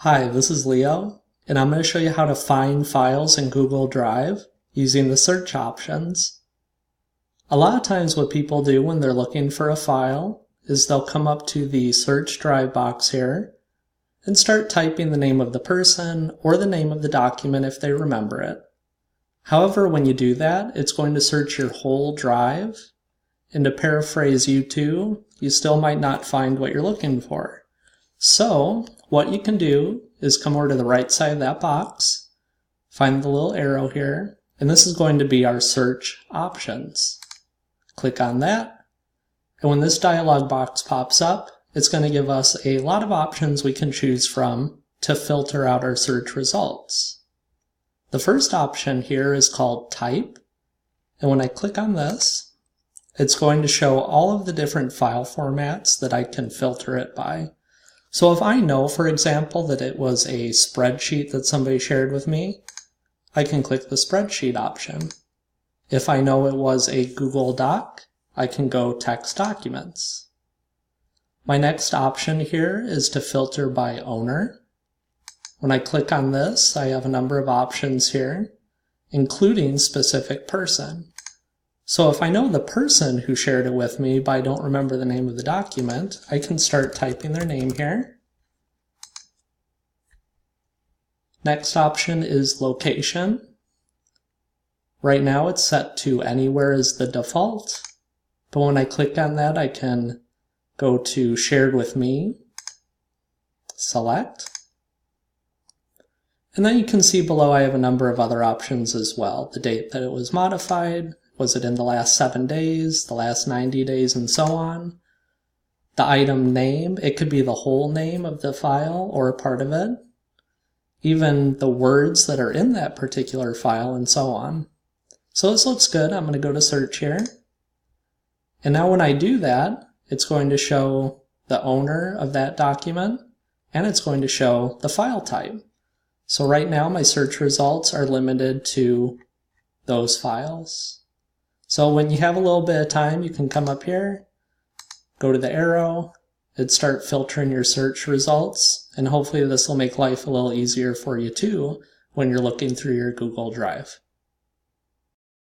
Hi, this is Leo, and I'm going to show you how to find files in Google Drive using the search options. A lot of times what people do when they're looking for a file is they'll come up to the search drive box here and start typing the name of the person or the name of the document if they remember it. However, when you do that, it's going to search your whole drive, and to paraphrase YouTube, you still might not find what you're looking for. So what you can do is come over to the right side of that box, find the little arrow here, and this is going to be our search options. Click on that, and when this dialog box pops up, it's going to give us a lot of options we can choose from to filter out our search results. The first option here is called Type, and when I click on this, it's going to show all of the different file formats that I can filter it by. So if I know, for example, that it was a spreadsheet that somebody shared with me, I can click the spreadsheet option. If I know it was a Google Doc, I can go text documents. My next option here is to filter by owner. When I click on this, I have a number of options here, including specific person. So if I know the person who shared it with me, but I don't remember the name of the document, I can start typing their name here. Next option is location. Right now it's set to anywhere as the default, but when I click on that, I can go to shared with me, select, and then you can see below I have a number of other options as well. The date that it was modified, was it in the last 7 days, the last 90 days, and so on. The item name, it could be the whole name of the file or a part of it. Even the words that are in that particular file, and so on. So this looks good. I'm going to go to search here. And now when I do that, it's going to show the owner of that document, and it's going to show the file type. So right now my search results are limited to those files. So when you have a little bit of time, you can come up here, go to the arrow, and start filtering your search results, and hopefully this will make life a little easier for you too when you're looking through your Google Drive.